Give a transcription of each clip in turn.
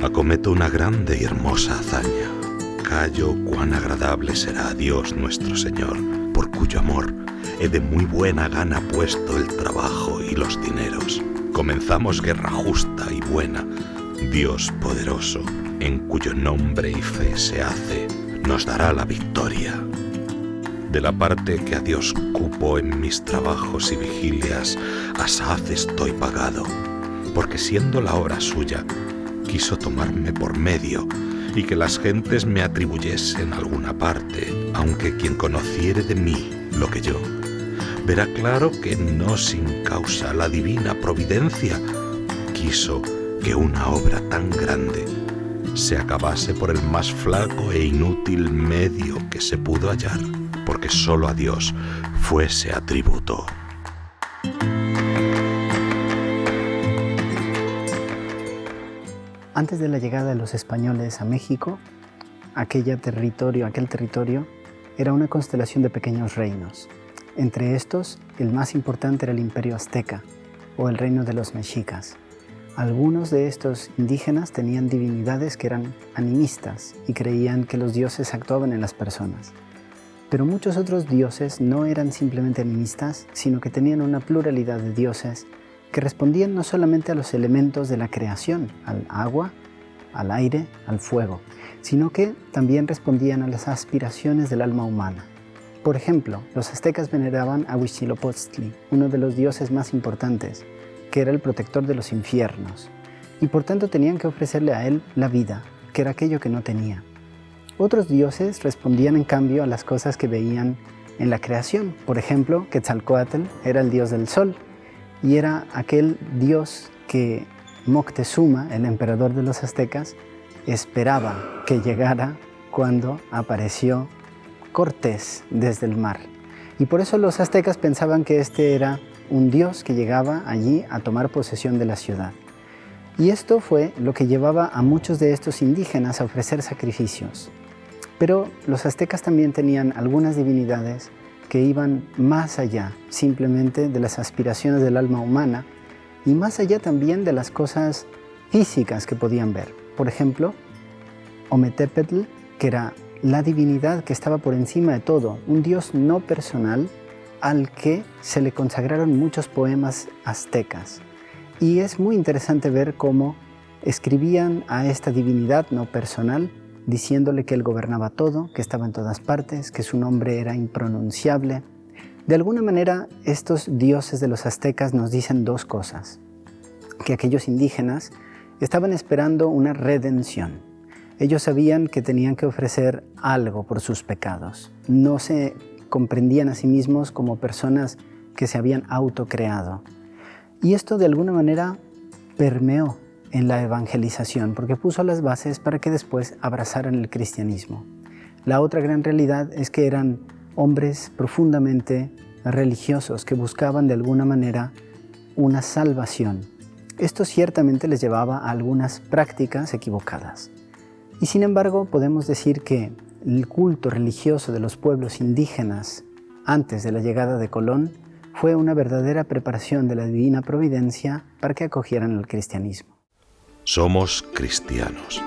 acometo una grande y hermosa hazaña. Callo cuán agradable será a Dios nuestro Señor, por cuyo amor he de muy buena gana puesto el trabajo y los dineros. Comenzamos guerra justa y buena. Dios poderoso, en cuyo nombre y fe se hace, nos dará la victoria. De la parte que a Dios cupo en mis trabajos y vigilias, asaz estoy pagado, porque siendo la hora suya, quiso tomarme por medio y que las gentes me atribuyesen alguna parte, aunque quien conociere de mí lo que yo, verá claro que no sin causa la divina providencia quiso que una obra tan grande se acabase por el más flaco e inútil medio que se pudo hallar, porque solo a Dios fuese atributo. Antes de la llegada de los españoles a México, aquel territorio era una constelación de pequeños reinos. Entre estos, el más importante era el Imperio Azteca, o el reino de los mexicas. Algunos de estos indígenas tenían divinidades que eran animistas y creían que los dioses actuaban en las personas. Pero muchos otros dioses no eran simplemente animistas, sino que tenían una pluralidad de dioses que respondían no solamente a los elementos de la creación, al agua, al aire, al fuego, sino que también respondían a las aspiraciones del alma humana. Por ejemplo, los aztecas veneraban a Huitzilopochtli, uno de los dioses más importantes, que era el protector de los infiernos, y por tanto tenían que ofrecerle a él la vida, que era aquello que no tenía. Otros dioses respondían en cambio a las cosas que veían en la creación. Por ejemplo, Quetzalcóatl era el dios del sol, y era aquel dios que Moctezuma, el emperador de los aztecas, esperaba que llegara cuando apareció Cortés desde el mar. Y por eso los aztecas pensaban que este era un dios que llegaba allí a tomar posesión de la ciudad. Y esto fue lo que llevaba a muchos de estos indígenas a ofrecer sacrificios. Pero los aztecas también tenían algunas divinidades que iban más allá simplemente de las aspiraciones del alma humana y más allá también de las cosas físicas que podían ver. Por ejemplo, Ometepetl, que era la divinidad que estaba por encima de todo, un dios no personal al que se le consagraron muchos poemas aztecas. Y es muy interesante ver cómo escribían a esta divinidad no personal, diciéndole que él gobernaba todo, que estaba en todas partes, que su nombre era impronunciable. De alguna manera, estos dioses de los aztecas nos dicen dos cosas: que aquellos indígenas estaban esperando una redención. Ellos sabían que tenían que ofrecer algo por sus pecados. No se comprendían a sí mismos como personas que se habían autocreado. Y esto de alguna manera permeó en la evangelización, porque puso las bases para que después abrazaran el cristianismo. La otra gran realidad es que eran hombres profundamente religiosos que buscaban de alguna manera una salvación. Esto ciertamente les llevaba a algunas prácticas equivocadas. Y sin embargo, podemos decir que el culto religioso de los pueblos indígenas antes de la llegada de Colón fue una verdadera preparación de la divina providencia para que acogieran el cristianismo. Somos cristianos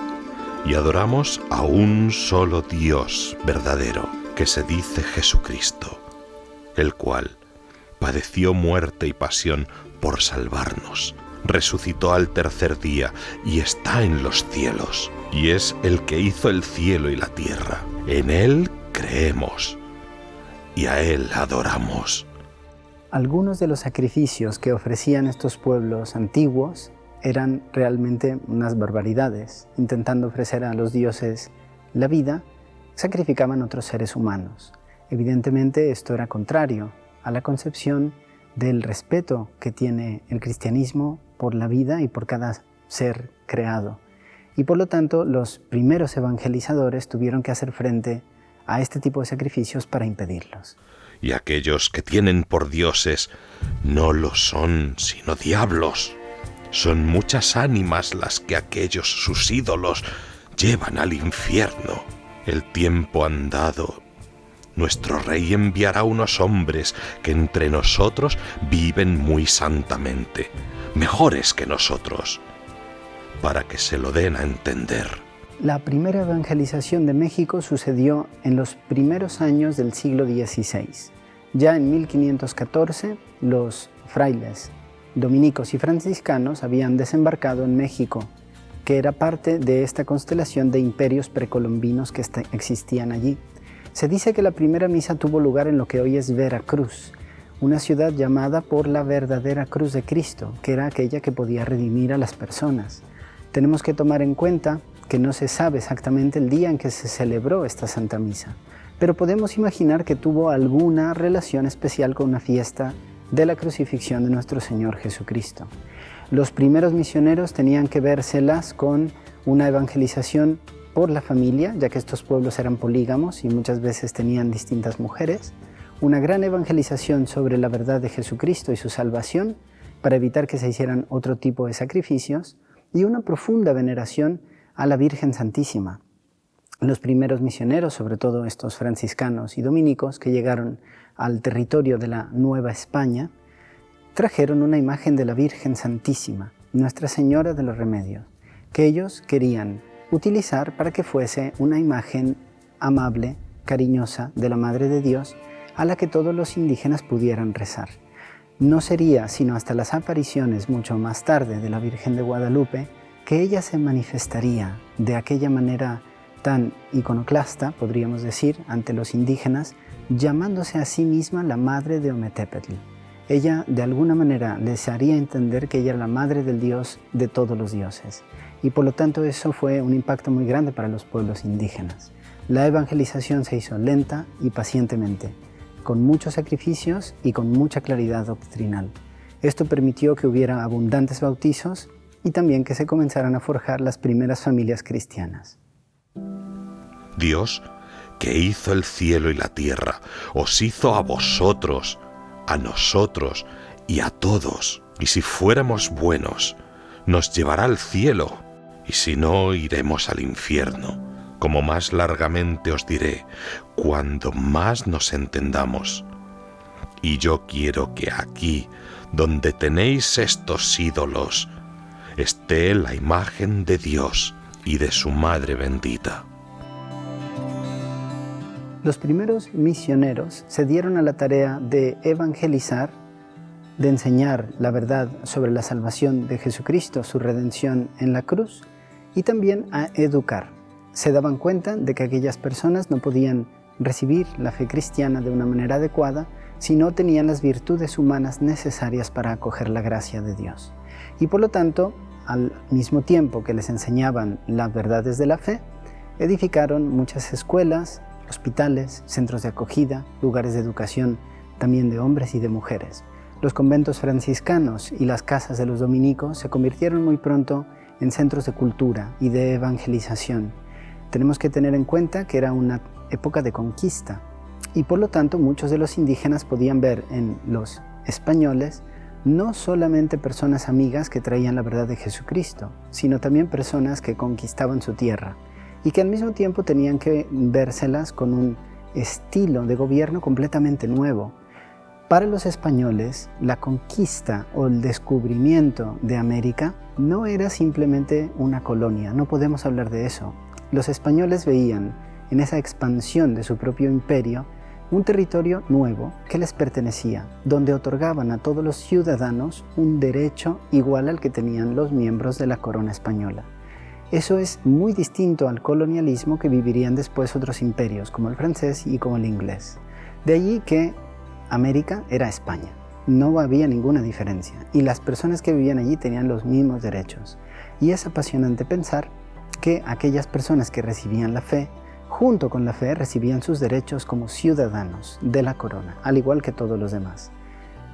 y adoramos a un solo Dios verdadero, que se dice Jesucristo, el cual padeció muerte y pasión por salvarnos, resucitó al tercer día y está en los cielos, y es el que hizo el cielo y la tierra. En Él creemos y a Él adoramos. Algunos de los sacrificios que ofrecían estos pueblos antiguos eran realmente unas barbaridades. Intentando ofrecer a los dioses la vida, sacrificaban otros seres humanos. Evidentemente esto era contrario a la concepción del respeto que tiene el cristianismo por la vida y por cada ser creado. Y por lo tanto, los primeros evangelizadores tuvieron que hacer frente a este tipo de sacrificios para impedirlos. Y aquellos que tienen por dioses no lo son, sino diablos. Son muchas ánimas las que aquellos sus ídolos llevan al infierno. El tiempo andado, nuestro Rey enviará unos hombres que entre nosotros viven muy santamente, mejores que nosotros. para que se lo den a entender. La primera evangelización de México sucedió en los primeros años del siglo XVI. Ya en 1514, los frailes dominicos y franciscanos habían desembarcado en México, que era parte de esta constelación de imperios precolombinos que existían allí. Se dice que la primera misa tuvo lugar en lo que hoy es Veracruz, una ciudad llamada por la verdadera cruz de Cristo, que era aquella que podía redimir a las personas. Tenemos que tomar en cuenta que no se sabe exactamente el día en que se celebró esta Santa Misa, pero podemos imaginar que tuvo alguna relación especial con una fiesta de la crucifixión de nuestro Señor Jesucristo. Los primeros misioneros tenían que vérselas con una evangelización por la familia, ya que estos pueblos eran polígamos y muchas veces tenían distintas mujeres, una gran evangelización sobre la verdad de Jesucristo y su salvación para evitar que se hicieran otro tipo de sacrificios y una profunda veneración a la Virgen Santísima. Los primeros misioneros, sobre todo estos franciscanos y dominicos que llegaron al territorio de la Nueva España, trajeron una imagen de la Virgen Santísima, Nuestra Señora de los Remedios, que ellos querían utilizar para que fuese una imagen amable, cariñosa de la Madre de Dios a la que todos los indígenas pudieran rezar. No sería sino hasta las apariciones mucho más tarde de la Virgen de Guadalupe que ella se manifestaría de aquella manera tan iconoclasta, podríamos decir, ante los indígenas, llamándose a sí misma la Madre de Ometépetl. Ella de alguna manera les haría entender que ella era la Madre del Dios de todos los dioses. Y por lo tanto eso fue un impacto muy grande para los pueblos indígenas. La evangelización se hizo lenta y pacientemente, con muchos sacrificios y con mucha claridad doctrinal. Esto permitió que hubiera abundantes bautizos y también que se comenzaran a forjar las primeras familias cristianas. Dios, que hizo el cielo y la tierra, os hizo a vosotros, a nosotros y a todos. Y si fuéramos buenos, nos llevará al cielo, y si no, iremos al infierno. Como más largamente os diré, cuando más nos entendamos. Y yo quiero que aquí, donde tenéis estos ídolos, esté la imagen de Dios y de su Madre bendita. Los primeros misioneros se dieron a la tarea de evangelizar, de enseñar la verdad sobre la salvación de Jesucristo, su redención en la cruz, y también a educar. Se daban cuenta de que aquellas personas no podían recibir la fe cristiana de una manera adecuada si no tenían las virtudes humanas necesarias para acoger la gracia de Dios. Y por lo tanto, al mismo tiempo que les enseñaban las verdades de la fe, edificaron muchas escuelas, hospitales, centros de acogida, lugares de educación también de hombres y de mujeres. Los conventos franciscanos y las casas de los dominicos se convirtieron muy pronto en centros de cultura y de evangelización. Tenemos que tener en cuenta que era una época de conquista y por lo tanto muchos de los indígenas podían ver en los españoles no solamente personas amigas que traían la verdad de Jesucristo, sino también personas que conquistaban su tierra y que al mismo tiempo tenían que vérselas con un estilo de gobierno completamente nuevo. Para los españoles, la conquista o el descubrimiento de América no era simplemente una colonia, no podemos hablar de eso. Los españoles veían en esa expansión de su propio imperio un territorio nuevo que les pertenecía, donde otorgaban a todos los ciudadanos un derecho igual al que tenían los miembros de la corona española. Eso es muy distinto al colonialismo que vivirían después otros imperios, como el francés y como el inglés. De allí que América era España, no había ninguna diferencia, y las personas que vivían allí tenían los mismos derechos. Y es apasionante pensar que aquellas personas que recibían la fe, junto con la fe, recibían sus derechos como ciudadanos de la corona, al igual que todos los demás.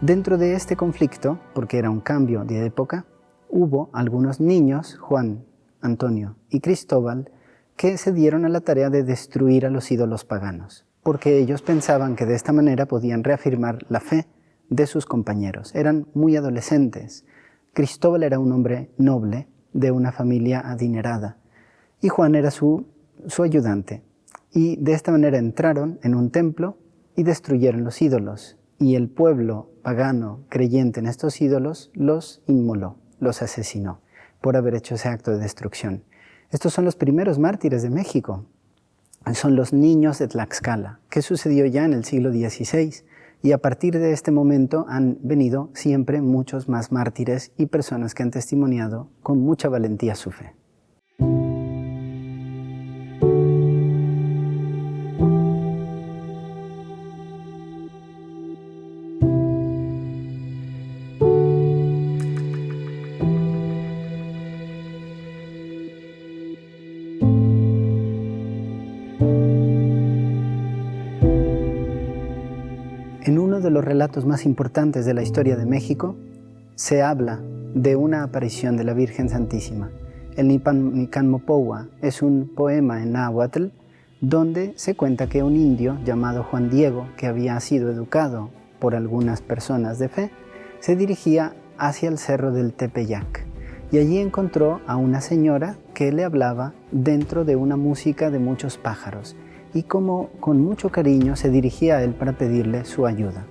Dentro de este conflicto, porque era un cambio de época, hubo algunos niños, Juan, Antonio y Cristóbal, que se dieron a la tarea de destruir a los ídolos paganos, porque ellos pensaban que de esta manera podían reafirmar la fe de sus compañeros. Eran muy adolescentes. Cristóbal era un hombre noble, de una familia adinerada, y Juan era su ayudante. Y de esta manera entraron en un templo y destruyeron los ídolos, y el pueblo pagano creyente en estos ídolos los inmoló, los asesinó. por haber hecho ese acto de destrucción. Estos son los primeros mártires de México. Son los niños de Tlaxcala, que sucedió ya en el siglo XVI. Y a partir de este momento han venido siempre muchos más mártires y personas que han testimoniado con mucha valentía su fe. En uno de los relatos más importantes de la historia de México, se habla de una aparición de la Virgen Santísima. El Nipan Mopohua es un poema en náhuatl donde se cuenta que un indio llamado Juan Diego, que había sido educado por algunas personas de fe, se dirigía hacia el cerro del Tepeyac y allí encontró a una señora que le hablaba dentro de una música de muchos pájaros, y como con mucho cariño se dirigía a él para pedirle su ayuda.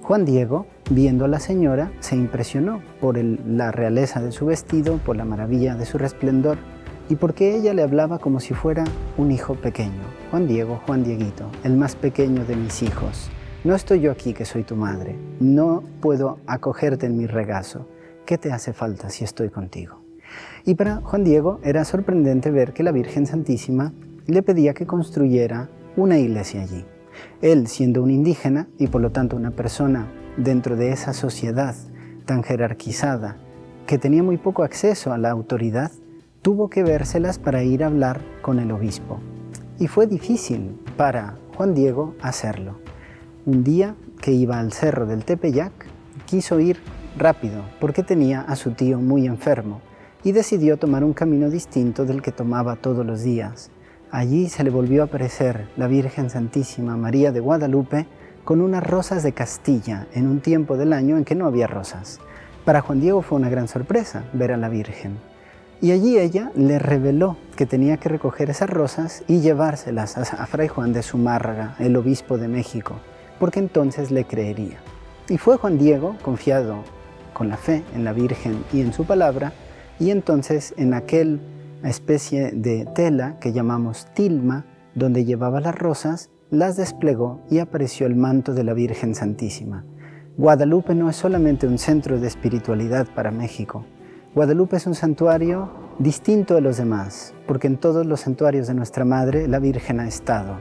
Juan Diego, viendo a la señora, se impresionó por la realeza de su vestido, por la maravilla de su resplendor y porque ella le hablaba como si fuera un hijo pequeño. Juan Diego, Juan Dieguito, el más pequeño de mis hijos, no estoy yo aquí que soy tu madre, no puedo acogerte en mi regazo. ¿Qué te hace falta si estoy contigo? Y para Juan Diego era sorprendente ver que la Virgen Santísima le pedía que construyera una iglesia allí. Él, siendo un indígena y por lo tanto una persona dentro de esa sociedad tan jerarquizada, que tenía muy poco acceso a la autoridad, tuvo que vérselas para ir a hablar con el obispo. Y fue difícil para Juan Diego hacerlo. Un día que iba al cerro del Tepeyac, quiso ir rápido porque tenía a su tío muy enfermo y decidió tomar un camino distinto del que tomaba todos los días. Allí se le volvió a aparecer la Virgen Santísima María de Guadalupe con unas rosas de Castilla en un tiempo del año en que no había rosas. Para Juan Diego fue una gran sorpresa ver a la Virgen. Y allí ella le reveló que tenía que recoger esas rosas y llevárselas a Fray Juan de Zumárraga, el obispo de México, porque entonces le creería. Y fue Juan Diego, confiado con la fe en la Virgen y en su palabra, y entonces en aquel especie de tela que llamamos tilma, donde llevaba las rosas, las desplegó y apareció el manto de la Virgen Santísima. Guadalupe no es solamente un centro de espiritualidad para México. Guadalupe es un santuario distinto de los demás, porque en todos los santuarios de nuestra Madre la Virgen ha estado,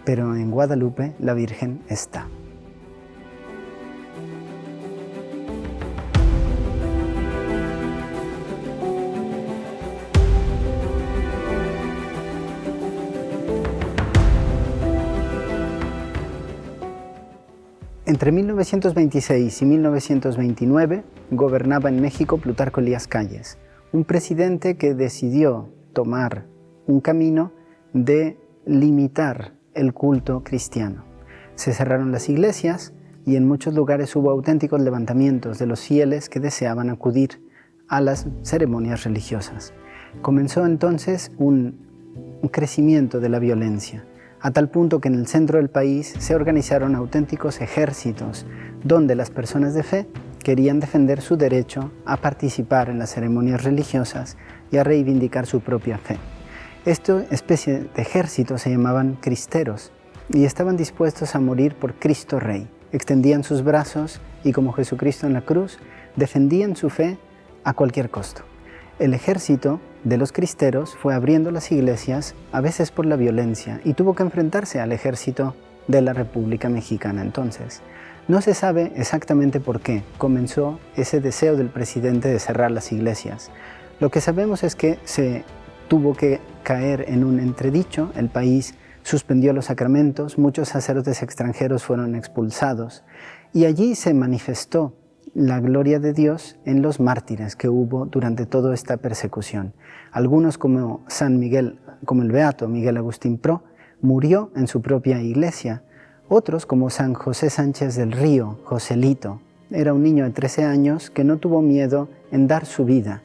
pero en Guadalupe la Virgen está. Entre 1926 y 1929 gobernaba en México Plutarco Elías Calles, un presidente que decidió tomar un camino de limitar el culto cristiano. Se cerraron las iglesias y en muchos lugares hubo auténticos levantamientos de los fieles que deseaban acudir a las ceremonias religiosas. Comenzó entonces un crecimiento de la violencia, a tal punto que en el centro del país se organizaron auténticos ejércitos donde las personas de fe querían defender su derecho a participar en las ceremonias religiosas y a reivindicar su propia fe. Esta especie de ejércitos se llamaban cristeros y estaban dispuestos a morir por Cristo Rey. Extendían sus brazos y, como Jesucristo en la cruz, defendían su fe a cualquier costo. El ejército de los cristeros fue abriendo las iglesias, a veces por la violencia, y tuvo que enfrentarse al ejército de la República Mexicana entonces. No se sabe exactamente por qué comenzó ese deseo del presidente de cerrar las iglesias. Lo que sabemos es que se tuvo que caer en un entredicho, el país suspendió los sacramentos, muchos sacerdotes extranjeros fueron expulsados, y allí se manifestó la gloria de Dios en los mártires que hubo durante toda esta persecución. Algunos como San Miguel, como el beato Miguel Agustín Pro, murió en su propia iglesia. Otros como San José Sánchez del Río, Joselito, era un niño de 13 años que no tuvo miedo en dar su vida.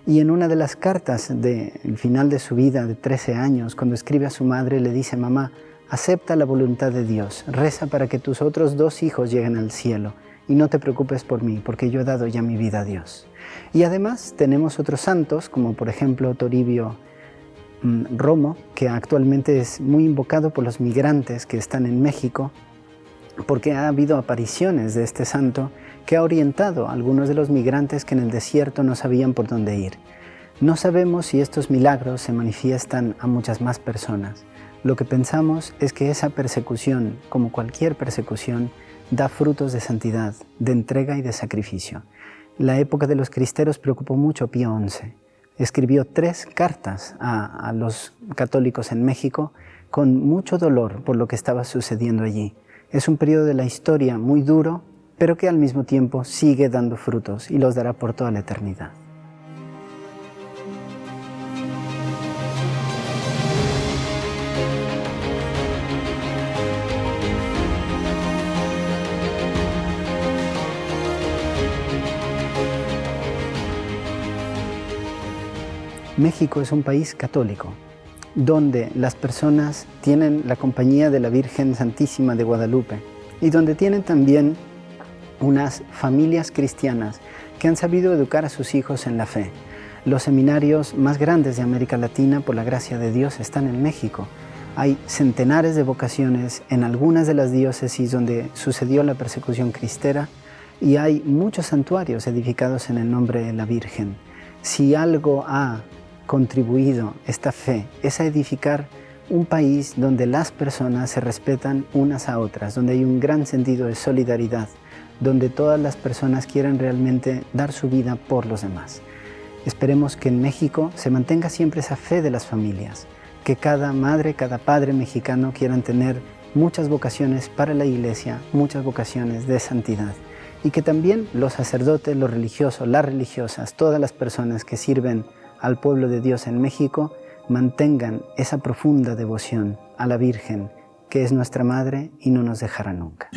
Y en una de las cartas del final de su vida de 13 años, cuando escribe a su madre, le dice: mamá, acepta la voluntad de Dios, reza para que tus otros 2 hijos lleguen al cielo. Y no te preocupes por mí, porque yo he dado ya mi vida a Dios. Y además tenemos otros santos, como por ejemplo Toribio Romo, que actualmente es muy invocado por los migrantes que están en México, porque ha habido apariciones de este santo que ha orientado a algunos de los migrantes que en el desierto no sabían por dónde ir. No sabemos si estos milagros se manifiestan a muchas más personas. Lo que pensamos es que esa persecución, como cualquier persecución, da frutos de santidad, de entrega y de sacrificio. La época de los cristeros preocupó mucho a Pío XI. Escribió 3 cartas a los católicos en México con mucho dolor por lo que estaba sucediendo allí. Es un periodo de la historia muy duro, pero que al mismo tiempo sigue dando frutos y los dará por toda la eternidad. México es un país católico, donde las personas tienen la compañía de la Virgen Santísima de Guadalupe y donde tienen también unas familias cristianas que han sabido educar a sus hijos en la fe. Los seminarios más grandes de América Latina, por la gracia de Dios, están en México. Hay centenares de vocaciones en algunas de las diócesis donde sucedió la persecución cristera y hay muchos santuarios edificados en el nombre de la Virgen. Si algo ha contribuido esta fe es a edificar un país donde las personas se respetan unas a otras, donde hay un gran sentido de solidaridad, donde todas las personas quieren realmente dar su vida por los demás. Esperemos que en México se mantenga siempre esa fe de las familias, que cada madre, cada padre mexicano quieran tener muchas vocaciones para la Iglesia, muchas vocaciones de santidad, y que también los sacerdotes, los religiosos, las religiosas, todas las personas que sirven al pueblo de Dios en México, mantengan esa profunda devoción a la Virgen, que es nuestra Madre y no nos dejará nunca.